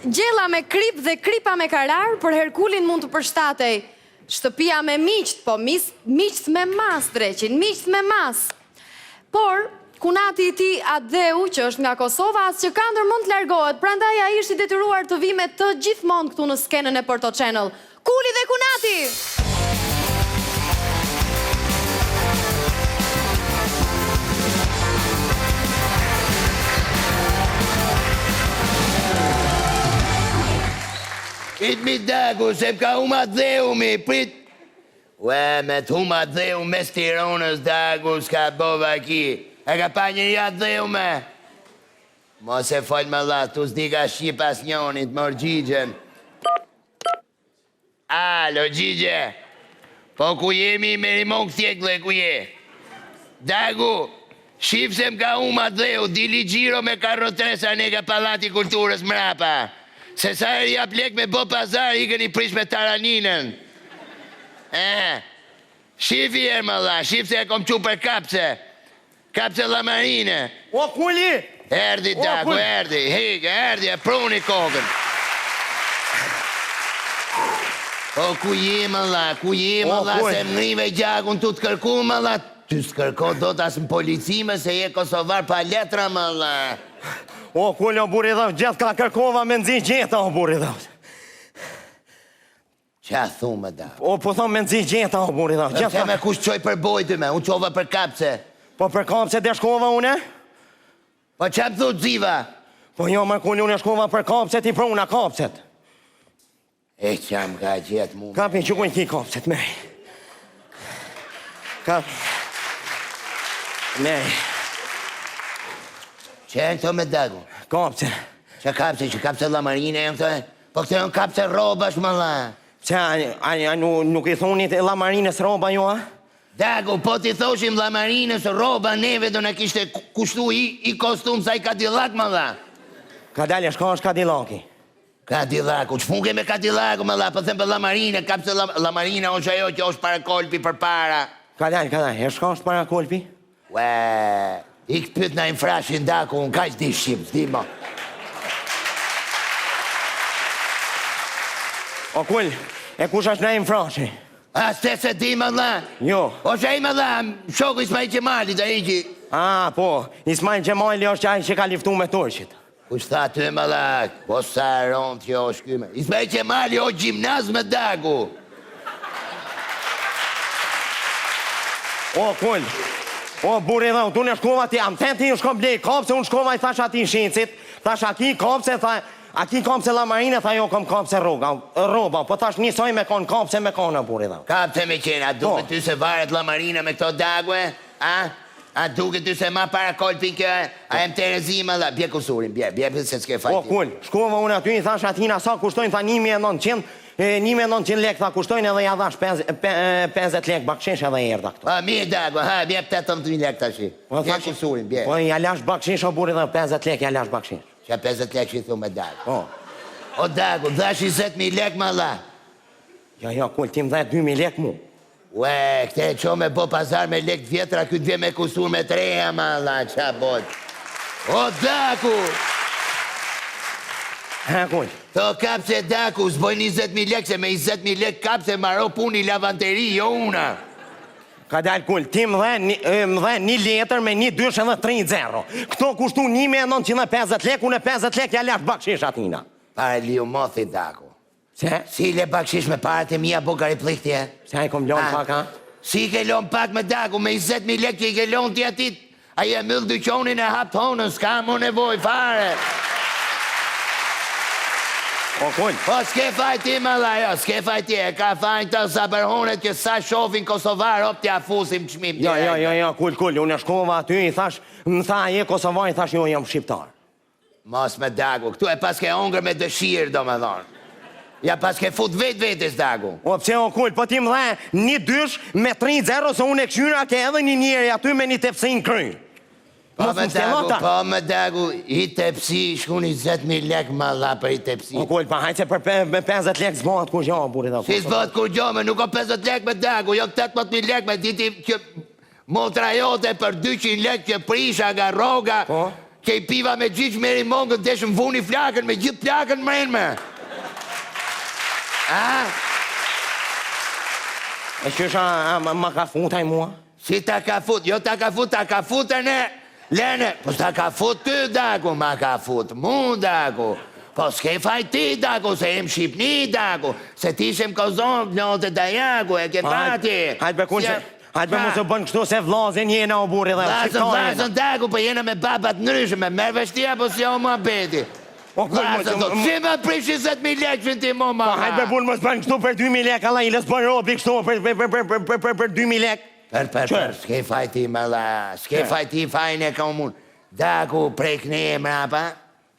Gjella me krip dhe kripa me karar, për Herkulin mund të përshtatej shtëpia me miqt, po miqt me mas, dreqin, miqt me mas. Por, kunati I ti Adeu, që është nga Kosova, as që kandër mund të largohet, prandaj ai është I detyruar të vi me të gjithmonë këtu në skenën e Porto Channel. Kuli dhe Kunati! Prit mi Dagu, se m'ka huma dheu mi, prit. Ue, me t'huma dheu mes Tironës, Dagu, s'ka bova ki. E ka pa njëri atë dheu me. Mos e fol me la, tu s'di ka shqip as njonit, mor gjigjen. Alo, gjigje. Po ku jemi, me rimon këtjekle, ku je? Dagu, shqip se m'ka huma dheu, dili gjiro me karrotresa ne ka Pallati Kulturës mrapa. Se sa e jap lek me bo pazar, I këni prish me taraninën. Shifi e më dha, shif se e kom qu për kapse. Kapse Lamarine. O, Kuli! Erdi, Dagu, erdi, hike, erdi, e pruni kokën. O, ku je më dha, se më ngrive gjakun tu të kërku më dha. Ty s'kërko do t'as në policime se je Kosovar pa letra më dha. O, Kuli, o buri dhe, gjithë ka kërkova me nëzi gjeta, o buri dhe. Qa thumë, da? O, po thonë me nëzi gjeta, o buri dhe. Dhe me kush qoj për bojtë me, unë qova për kapse. Po për kapse dhe shkova une? Po qa më thut ziva? Po jo, më Kuli, une shkova për kapset, I pruna kapset. E qa më ka gjetë mu? Kapi që kujnë ki kapset, meri. Kapi. Meri. Që e në këto me Dagu? Kapse. Që kapse Lamarine e në këto e? Po këto e në kapse robash më la. Që nuk I thonit Lamarines roba jo, a? Dagu, po t'i thoshim Lamarines roba, neve do në kishte kushtu I kostum sa I Kadillak më la. Kadalje, shka është Kadillaki? Kadillaku, që funke me Kadillaku më la, po them për Lamarine, kapse Lamarine është ajo që është para kolpi për para. Kadalje, shka është para kolpi? Ue, I këtë pyt në infrashin Daku, unë kaj s'di shqip, s'di mo. O kull, e kush është në infrashin? A, s'te se di më la? Jo. O që I më la, shoku Ismail Gjemali, da I që... A, po, Ismail Gjemali është ai që ka liftu me turqit. Kush tha ty më la, po sa ronë t'jo është kyme. Ismail Gjemali o gjimnaz me Daku. O kull, o buri dhe, tu në shkova ti, am thënë ti në shkom blej kapse, unë shkova I thash ati shqicit, thash a ki kapse, a ki kapse Lamarine, tha jo kom kapse roba, po thash njësoj me kon kapse me kona buri dhe. Kapse me qena, a duke ty se varet Lamarine me këto Dague, a? A duke ty se ma para kolpin kjo, a em Terezima dhe, bje kusurin, bje se s'ke fajti. O kull, shkova unë aty, I thash atina sa kushtojnë, tha 1.900 lek, tha kushtojnë edhe ja dhash 50 lek bakshish edhe erda këto. A, mirë Dagu, ha, bje 18.000 lek të shi. Bje kusurin, bje. Po, ja lash bakshish, o buri dhe 50 lek, ja lash bakshish. Qa 50 lek që I thu me Dagu. O Dagu, dhash 20.000 lek ma la. Jo, kull, ti më dhe 2.000 lek mu. Ue, këte e qo me bo pazar me lek vjetra, këtë vje me kusur me 3 ma la, qa bot. O Dagu! Ha, kull. Tho kapse Daku, s'boj 20.000 lek, se me 20.000 lek kapse maro puni lavanteri, jo una. Ka dalë kull, ti më dhe 1 letër me 1 2 edhe 3-0. Këto kushtu 1.950 lek, unë 50 lek ja lash bakshish atina. Pare liu mothi Daku. Se? Si le bakshish me pare të mija bukari pliktje? Se a I kom lonë pak, ha? Si I ke lonë pak me Daku, me 20.000 lek që I ke lonë t'i atit, a je mëllë dyqonin e hap tonën, s'ka mu nevoj, fare. O kull. Po s'ke fajti më la, jo, s'ke fajti, e ka fajnë të sabërhonet që sa shofin Kosovar, op t'ja fusim qmim. Jo, kull, unë shkova aty, I thash, më tha, je Kosovar, I thash, jo, jam shqiptar. Mos me Dagu, këtu e pas ke ongër me dëshirë, do me dhonë. Ja pas ke fut vetës Dagu. O pse o kull, po ti më dhe 1 2 me 3-0, se unë e këshyra ke edhe një njeri aty me një tepsin kry. Po me Dagu, I tepsi, shku 20.000 lek ma la për I tepsi. O kull, pa hajtë se për 50 lek zbohat kur gjo, buri dhe. Si zbohat kur gjo, me nuk o 50 lek me Dagu, jo 18.000 lek me diti që motra jote për 200 lek që prisha nga roga, Kej piva me gjyq me rimongën, deshëm vuni flakën, me gjithë plakën mrenë me. A? E që është ma ka futaj mua? Si ta ka fut, jo ta ka fut e ne. Lene, po ta ka fut ty, Daku, ma ka fut mu, Daku. Po s'ke faj ti, Daku, se jem Shqipni, Daku. Se ti shem kozon, plotë Dajaku, e ke pati. Hajtë be kun që... Hajtë be mu se bënë kështu se vlazin jena o burri dhe Vlazën, Daku, po jena me babat nryshme, merë veshtia, po si o mua beti. Vlazën, do që me pri 20.000 lekë që ti mo ma. Hajtë be bunë më s'bënë kështu për 2.000 lekë, Allah i lesë bënë robi kështu për 2.000 lekë. Per, s'ke faj ti me la, s'ke faj ti fajnë e komun. Daku, prek ne e mrapa.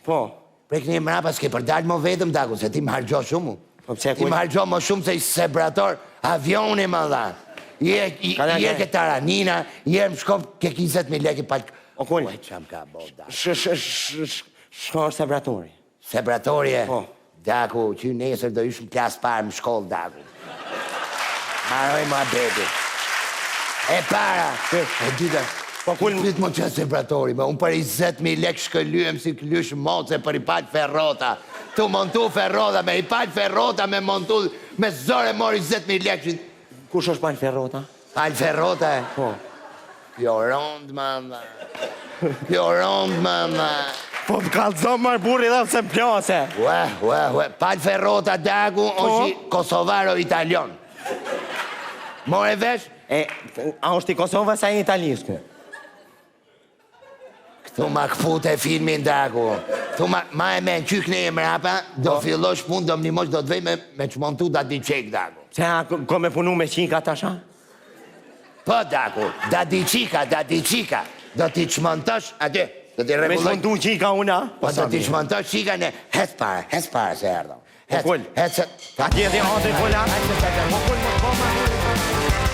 Po. Prek ne e mrapa, s'ke për dalë më vetëm, Daku, se ti më hargjo shumë. Ti më Ti hargjo më shumë se i sebrator avioni më la. Je ke taranina, je më shkop ke 20.000 lekë palë. O kull. Uaj, qam ka bo, Daku. Shko është sebratori. Sebratori e? Po. Daku, që nesër do ishëm klasë parë më shkollë, Daku. Maroj më abeti. E para, e dyta. Po kull... Pyt më që sebratori, unë për 20.000 lekë shkëllyem si këllysh moce për i palë ferrota. Tu montu ferrota, me i palë ferrota, me montu, me zore mori 20.000 lekë. Kush është palë ferrota? Palë ferrota e? Po. Pjo rond, mama. Pjo rond, mama. Po të kalëzom marë burri dhe se më pjase. Ue. Palë ferrota, Daku, është kosovaro italion. More vesh? A është i Kosovës a i italisku? Këtu ma këput e filmin, Daku. Këtu ma e me në qykne e mrapa, do fillosh pun, do më një mosh, do të vej me që montu da di qek, Daku. Se a ko me punu me qika të asha? Po, Daku, da di qika. Do t'i që montosh, aty, do t'i Me regulloj. që montu qika una? Po, do t'i që montosh qika në hes para se erdo. Po, kull. Hes, Ka tjeti atër kullat? Po, kull, më